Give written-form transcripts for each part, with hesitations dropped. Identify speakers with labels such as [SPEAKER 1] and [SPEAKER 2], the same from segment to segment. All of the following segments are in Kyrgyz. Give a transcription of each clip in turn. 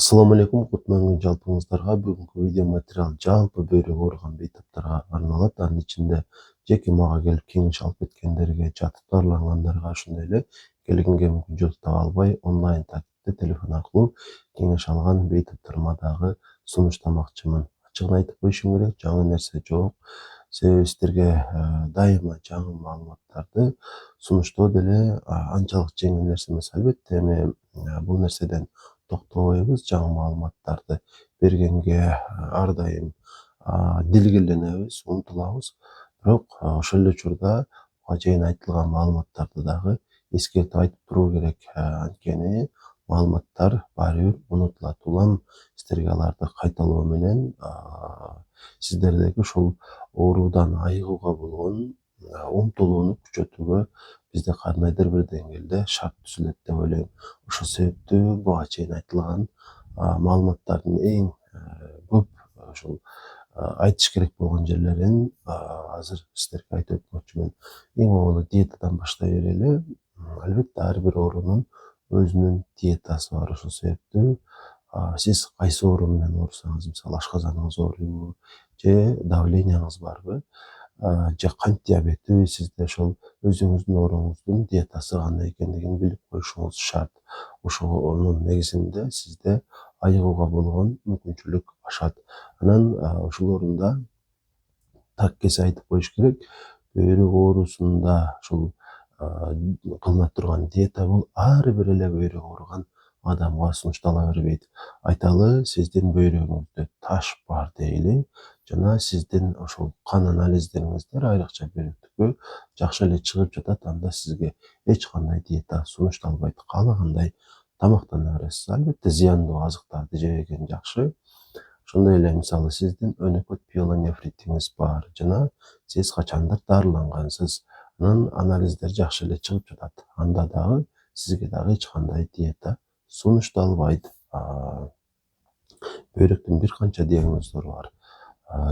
[SPEAKER 1] Assalamu алейкум, кутман күн жалпыңыздарга. Бүгүнкү видео материал жалпы бөйрөк ооруган бейтаптарга арналат. Анын ичинде жеке мага келип кеңеш алып кеткендерге, жатып дарылангандарга, ошондой эле келгенге мүмкүнчүлүк таба албай онлайн тартипте телефон аркылуу кеңеш алган бейтаптарыма дагы сунуштамакчымын. Ачыгын айтып коюшум керек, жаңы нерсе жок. Себеби сиздерге дайыма жаңы маалыматтарды сунуштоо деле анчалык жеңил нерсе эмес. Албетте эми бул нерседен токтобойбуз, жаңы маалыматтарды бергенге ар дайым дилгирленебиз, умтулабыз. Бирок ошол эле учурда буга чейин айтылган маалыматтарды дагы эскертип айтып туруу керек. Анткени маалыматтар баары бир унутулат. Улам сиздерге аларды кайталоо менен сиздердеги ушул оорудан айыгууга болгон умтулууну күчөтүүгө бизде кандайдыр бир деңгээлде шарт түзүлөт деп ойлойм. Ошол себептүү буга чейин айтылган маалыматтардын эң көп ушул айтыш керек болгон жерлерин азыр сиздерге айтып өтмөкчүмүн. Эң оңолу диетадан баштай берели. Албетте ар бир оорунун өзүнүн диетасы бар. Ошол себептүү сиз кайсы оору менен оорусаңыз, мисалы ашказаныңыз ооруйбу, же давлениеңиз барбы, же кант диабети, сизде ошол өзүңүздүн ооруңуздун диетасы кандай экендигин билип коюшуңуз шарт. Ошонун негизинде сизде айыгууга болгон мүмкүнчүлүк ашат. Анан ушул орунда так кесе айтып коюш керек, бөйрөк оорусунда ушул кылына турган диета бул ар бир эле бөйрөк ооруган адамга сунуштала бербейт. Айталы, сиздин бөйрөгүңүздө таш бар дейли, жана сиздин ошол кан анализдериңиздер айрыкча бөйрөктүкү жакшы эле чыгып жатат. Анда сизге эч кандай диета сунушталбайт. Каалагандай тамактана бересиз. Албетте зыяндуу азыктарды жебеген жакшы. Ошондой эле мисалы сиздин өнөкөт пиелонефритиңиз бар жана сиз качандыр дарылангансыз. Анын анализдери жакшы эле чыгып жатат. Анда дагы сизге дагы эч кандай диета сунушталбайт. Бөйрөктүн бир канча диагноздору бар.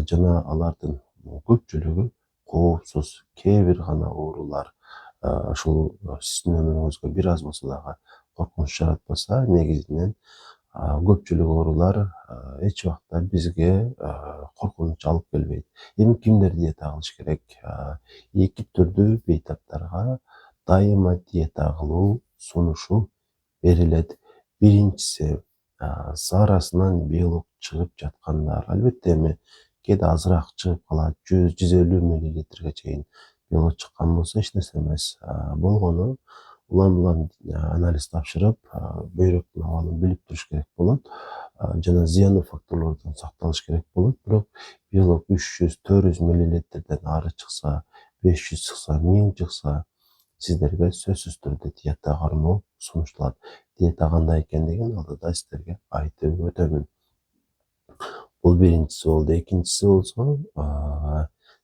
[SPEAKER 1] Жана алардын көпчүлүгү коопсуз. Кээ бир гана оорулар ушул сиздин өмүрүңүзгө бир аз болсо дагы коркунуч жаратпаса, негизинен көпчүлүк оорулар эч убакта бизге коркунуч алып келбейт. Эми кимдер диета кылыш керек? Эки түрдүү бейтаптарга дайыма диета кылуу сунушу берилет. Биринчиси саарасынан белок чыгып жаткандар. Албетте эми кээде азыраак чыгып калат, 100-150 мл чейин белок чыккан болсо эч нерсе эмес. Болгону улам анализ тапшырып, бөйрөктүн абалын билип туруш керек болот. Жана зыяндуу факторлордон сакталыш керек болот. Бирок белок 300-400 мл ары чыкса, 500 чыкса, 1000 чыкса, сиздерге сөзсүз түрдө диета кармоо сунушталат. Диета кандай экендигин алдыда сиздерге айтып өтөмүн. Бул биринчиси болду. Экинчиси болсо,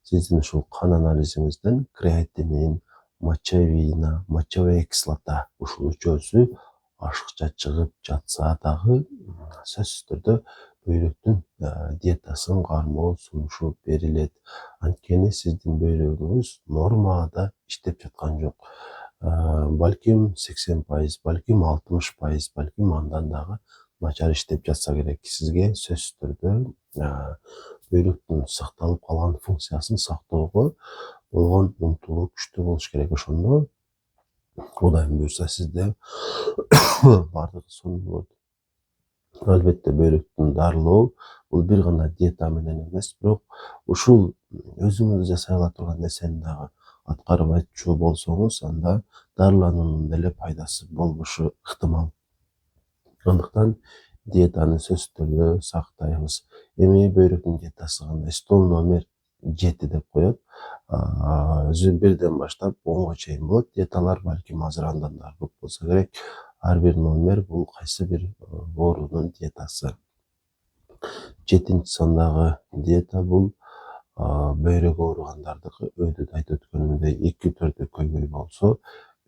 [SPEAKER 1] сиздин ушул кан анализиңизден креатинин, мочевина, мочевая кислота ушул үчөөсү ашыкча чыгып жатса дагы сөзсүз түрдө бөйрөктүн диетасын кармоо сунушу берилет. Анткени сиздин бөйрөгүңүз нормада иштеп жаткан жок. Балким 80%, балким 60%, балким андан дагы начар иштеп жатса керек. Сизге сөзсүз түрдө бөйрөктүн сакталып калган функциясын сактоого болгон умтулуу күчтүү болуш керек. Ошондо Кудайым буйрса сизде бардыгы сонун болот. Албетте бөйрөктүн дарылоо бул бир гана диета менен эмес, бирок ушул өзүңүз жасай ала турган нерсени дагы аткарып айтчу болсоңуз, анда дарылануунун деле пайдасы болбошу ыктымал. Андыктан диетаны сөзсүз түрдө сактайбыз. Эми бөйрөктүн диетасы кандай? Стол номер 7 деп коет. Бирден баштап 10го чейин болот. Диеталар балким азыр андан да көп болсо керек. Ар бир номер бул кайсы бир оорунун диетасы. 7-нчи сандагы диета бул бөйрөк ооругандардыкы. Өйдө да айтып өткөнүмдөй эки түрдүү көйгөй болсо,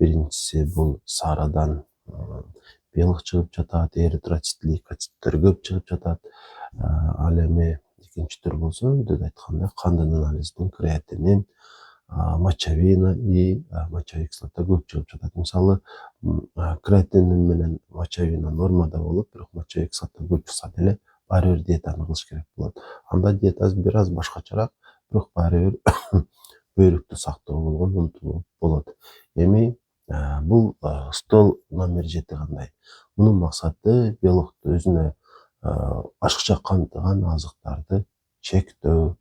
[SPEAKER 1] биринчиси бул саарадан белок чыгып жатат, эритроцит, лейкоциттер көп чыгып жатат. Ал эми экинчи түр болсо, өйдө да айткандай, кандын анализдин креатинин, мочевина и мочевой кислота көп чыгып жатат. Мисалы, креатин менен мочевина нормада болуп, бирок мочевой кислота көп чыкса деле баары бир диетаны кылыш керек болот. Анда диета бир аз башкачараак, бирок баары бир бөйрөктү сактоо болгон унутулуп болот. Эми бул стол номер 7 кандай? Мунун максаты белокту өзүнө ашыкча камтыган азыктарды чектөө.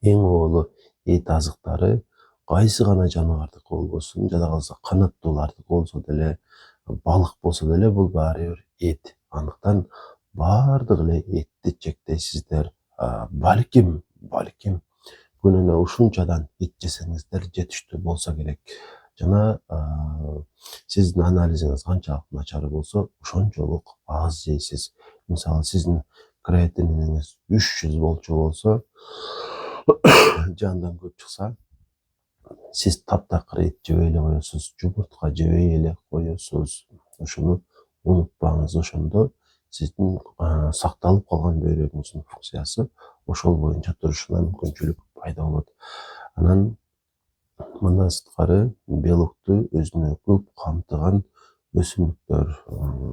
[SPEAKER 1] Эң оолу эт азыктары кайсы гана жаныбардыкы болбосун, жада калса канаттуулардыкы болсо деле, балык болсо деле бул баары бир эт. Андыктан баардык эле этти чектейсиздер. Балким күнүнө ушунчадан эт жесеңиздер жетиштүү болсо керек. Жана сиздин анализиңиз канчалык начар болсо, ошончолук аз жейсиз. Мисалы, сиздин креатининиңиз 300 болчу болсо, жандан көп чыкса, сиз таптакыр эт жебей эле коесуз, жумуртка жебей эле коесуз. Ошону унутпаңыз. Ошондо сиздин сакталып калган бөйрөгүңүздүн функциясы ошол боюнча турушуна мүмкүнчүлүк пайда болот. Анан мындан сырткары белокту өзүнө көп камтыган өсүмдүктөр,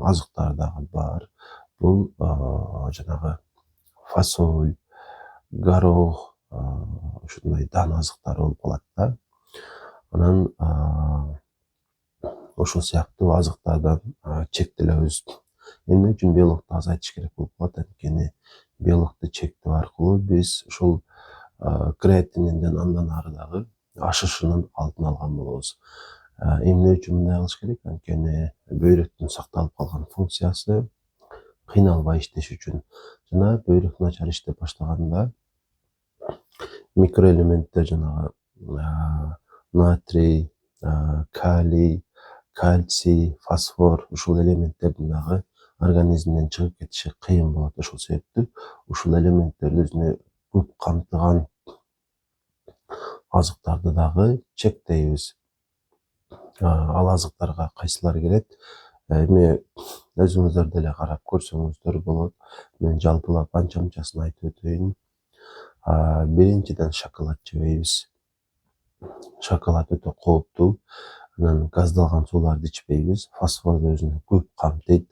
[SPEAKER 1] азыктар дагы бар. Бул жанагы фасоль, горох, ушундай дан азыктар болуп калат да. Анан ошол сыяктуу азыктардан чектелебиз. Эмне үчүн белокту азайтыш керек болуп калат? Анткени белокту чектөө аркылуу биз ушул креатининден андан ары дагы ашышынын алдын алган болобуз. Эмне үчүн мындай кылыш керек? Анткени бөйрөктүн сакталып калган функциясы кыйналбай иштеш үчүн. Жана бөйрөк начар иштеп баштаганда микроэлементтер, жанагы натрий, калий, кальций, фосфор, ушул элементтердин дагы организмден чыгып кетиши кыйын болот. Ошол себептен ушул элементтерди өзүнө көп камтыган азыктарды дагы чектейбиз. Ал азыктарга кайсылар кирет? Эми өзүңүздөр деле карап көрсөңүздөр болот. Мен жалпылап анча-мынчасын айтып өтөйүн. Биринчиден шоколад жебейбиз. Шоколад өтө кооптуу. Анан газдалган сууларды ичпейбиз. Фосфорду өзүнө көп камтыйт.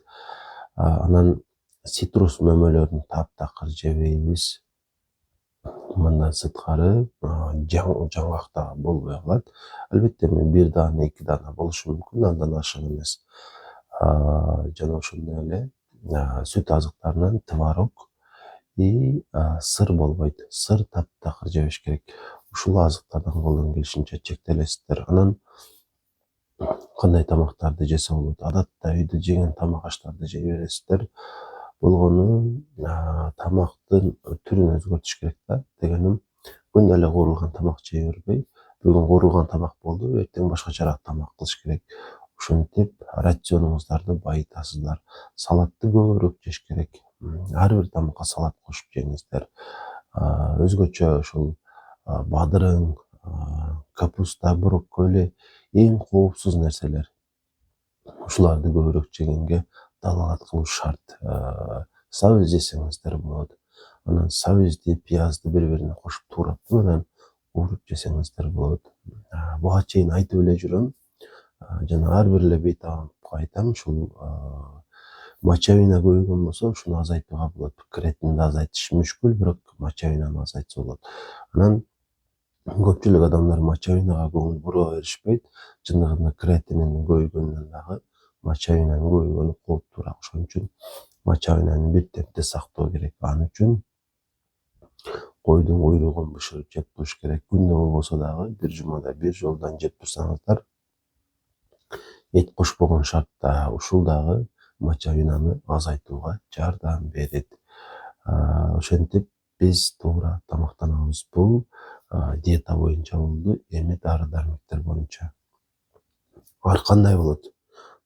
[SPEAKER 1] Анан цитрус мөмөлөрүн таптакыр жебейбиз. Мындан сырткары жаңгак дагы болбой калат. Албетте бир даана, 2 даана болушу мүмкүн, андан ашык эмес. Жана ошондой эле сүт азыктарынан творог и сыр болбойт. Сыр таптакыр жебеш керек. Ушул азыктардан колдон келишинче чектелесиздер. Анан кандай тамактарды жесе болот? Адатта үйдө жеген тамак аштарды жей бересиздер. Болгону тамактын түрүн өзгөртүш керек да. Дегеним, күндө эле куурулган тамак жей бербей, бүгүн куурулган тамак болду, эртең башкачараак тамак кылыш керек. Ошентип рационуңуздарды байытасыздар. Салатты көбүрөөк жеш керек. Ар бир тамакка салат кошуп жеңиздер. Өзгөчө ушул бадырың, капуста, брокколи эң коопсуз нерселер. Ушуларды көбүрөөк жегенге далалат кылуу шарт. Сабыз жесеңиздер болот. Анан сабызды, пиязды бири-бирине кошуп туураттуу менен кууруп жесеңиздер болот. Буга чейин айтып эле жүрөм. Жана ар бир эле бейтаапка айтам, ушул мочевина көбөйгөн болсо, ушуну азайтууга болот. Креатинди азайтыш мүшкүл, бирок мочевинаны азайтса болот. Анан көпчүлүк адамдар мочевинага көңүл бура беришпейт. Чындыгында креатинин көбөйгөнүнөн дагы мочевинанын көбөйгөнү кооптуураак. Ошон үчүн мочевинаны бир темпте сактоо керек. Ал үчүн койдун куйругун бышырып жеп туруш керек. Күндө болбосо дагы бир жумада бир жолдан жеп турсаңыздар, эт кошпогон шартта ушул дагы мочевинаны азайтууга жардам берет. Ошентип биз туура тамактанабыз. Бул диета боюнча болду. Эми дары-дармектер боюнча. Ар кандай болот?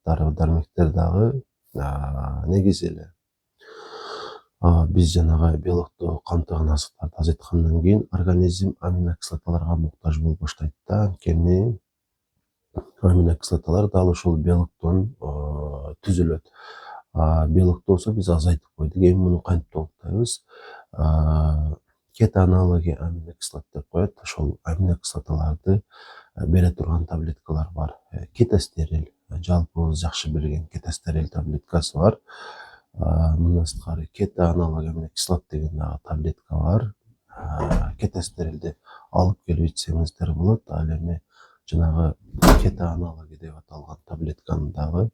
[SPEAKER 1] Дары-дармектер дагы негизи эле биз жанагы белокту камтыган азыктарды азайткандан кийин организм аминокислоталарга муктаж болуп баштайт да. Анткени аминокислоталар дал ушул белоктон түзүлөт. Белокду болсо биз азайтып койдук. Эми муну кантип толуктайбыз? кет аналоги аминокислот деп коет. Ошол аминокислоталарды бере турган таблеткалар бар. Кетостерил, жалпыбыз жакшы билген кетостерил таблеткасы бар. Мындан сырткары кета аналоги аминокислот деген дагы таблетка бар. Кетостерилди алып келип ичсеңиздер болот. Ал эми жанагы кета аналоги деп аталган таблетканы дагы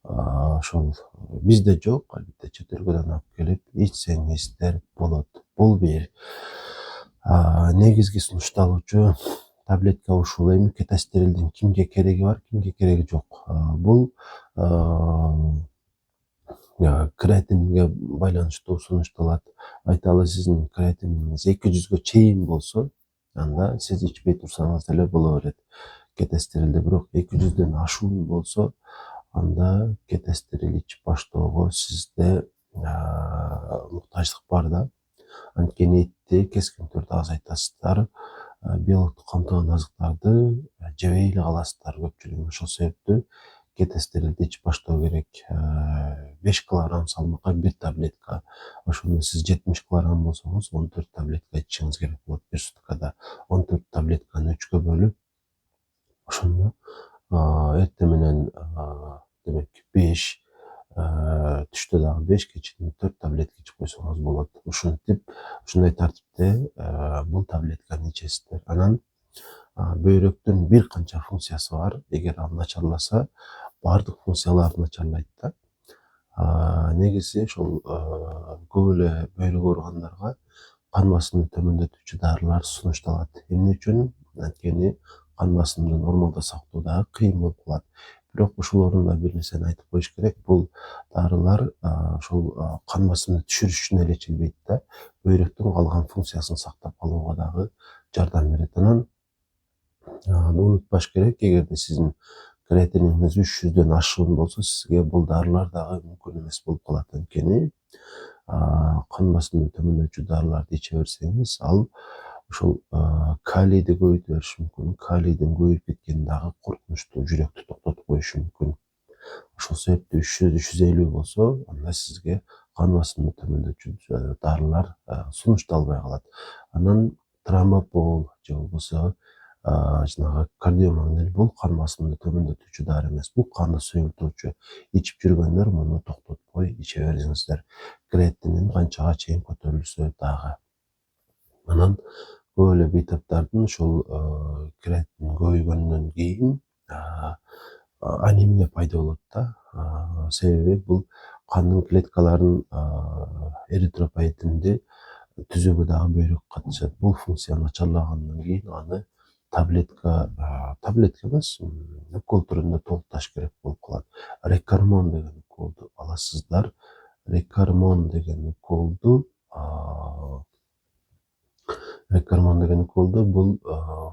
[SPEAKER 1] ошол бизде жок, албетте чет өлкөдөн алып келип ичсеңиздер болот. Бул бир негизги сунушталуучу таблетка ушул. Эми кетостерилдин кимге кереги бар, кимге кереги жок? Бул креатинге байланыштуу сунушталат. Айталы, сиздин креатиниңиз 200 чейин болсо, анда сиз ичпей турсаңыз деле боло берет кетостерилди. Бирок 200 ашуун болсо, анда кетостерил ичип баштоого сизде муктаждык бар да. Анткени этти кескин түрдө азайтасыздар, белоктук камтыган азыктарды жебей эле каласыздар көпчүлүгү. Ошол себептүү кетостерилди ичип баштоо керек. 5 килограмм салмакка 1 таблетка. Ошондо сиз 70 килограмм болсоңуз 14 таблетка ичишиңиз керек болот бир суткада. 14 таблетканы 3кө бөлүп, ошондо эртең менен демек 5, түштө дагы 5, кечинде 4 таблетка ичип койсоңуз болот. Ушундай тартипте бул таблетканы ичесиздер. Анан бөйрөктүн бир канча функциясы бар. Эгер ал начарласа, бардык функциялары начарлайт да. Негизи ошол көп эле бөйрөк ооругандарга кан басымды төмөндөтүүчү дарылар сунушталат. Эмне үчүн? Анткени кан басымды нормалда сактоо дагы кыйын болуп калат. Бирок ушул орунда бир нерсени айтып коюш керек. Бул дарылар ошол кан басымды түшүрүш үчүн эле ичилбейт да. Бөйрөктүн калган функциясын сактап калууга дагы жардам берет. Анан унутпаш керек, эгерде сиздин креатиниңиз 300 ашуун болсо, сизге бул дарылар дагы мүмкүн эмес болуп калат. Анткени кан басымды төмөндөтүүчү дарыларды иче берсеңиз, ал ошол калийди көбөйтө бериши мүмкүн. Калийдин көбөйүп кеткени дагы коркунучтуу, жүрөктү токтотуп коюшу мүмкүн. Ошол себептүү 300-350 болсо, анда сизге кан басымды төмөндөтүүчү дарылар сунушталбай калат. Анан тромопол же болбосо жанагы кардиомагнил, бул кан басымды төмөндөтүүчү дары эмес. Бул канды суюктоочу. Ичип жүргөндөр муну токтотпой иче бериңиздер. Креатинин канчага чейин көтөрүлсө дагы. Анан көп эле бейтаптардын ушул креатин көбөйгөндөн кийин анемия пайда болот да. Себеби бул кандын клеткаларын эритропоэтинди түзүүгө дагы бөйрөк катышат. Бул функция начарлагандан кийин аны таблетка эмес, укол түрүндө толукташ керек болуп калат. Рекормон деген уколду аласыздар. Рекормон деген уколду бул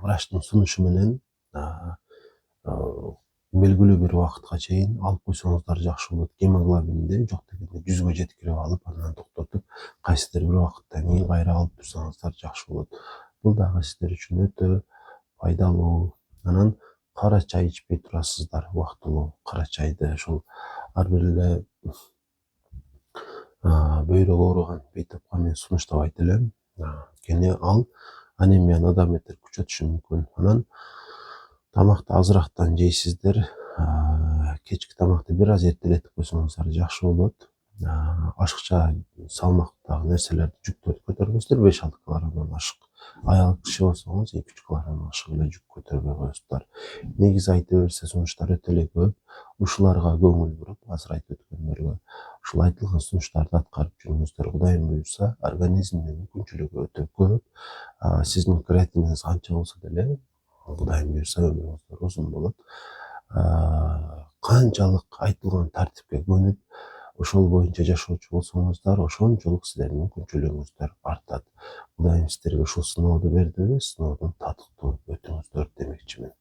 [SPEAKER 1] врачтын сунушу менен белгилүү бир убакытка чейин алып койсоңуздар жакшы болот. Гемоглобинди жок дегенде 100гө жеткирип алып, андан токтотуп, кайсыдыр бир убакыттан кийин кайра алып турсаңыздар жакшы болот. Бул дагы сиздер үчүн өтө пайдалуу. Анан кара чай ичпей турасыздар, убактылуу кара чайды. Ошол ар бир эле бөйрөк ооруган бейтапка мен сунуштабайт элем. Анткени ал анемияны да бетер күчөтүшү мүмкүн. Анан тамакты азырактан жейсиздер. Кечки тамакты бир аз эртелетип койсоңуздар жакшы болот. Ашыкча салмактагы нерселерди, жүктөрдү көтөрбөйсүздөр. 5-6 килограммдан ашык. Аял киши болсоңуз 2-3 килограммдан ашык эле жүк көтөрбөй коесуздар. Негизи айта берсе сунуштар өтө эле көп. Ушуларга көңүл буруп, азыр айтып өткөндөргө ушул айтылган сунуштарды аткарып жүрүңүздөр. Кудайым буюрса, организмдин мүмкүнчүлүгү өтө көп. Сиздин креатиниңиз канча болсо деле, Кудайым буюрса, өмүрүңүздөр узун болот. Канчалык айтылган тартипке көнүп, ошол боюнча жашоочу болсоңуздар, ошончолук сиздердин мүмкүнчүлүгүңүздөр артат. Кудайым сиздерге ушул сыноодо берди, сыноодон татыктуу өтүңүздөр демекчимин.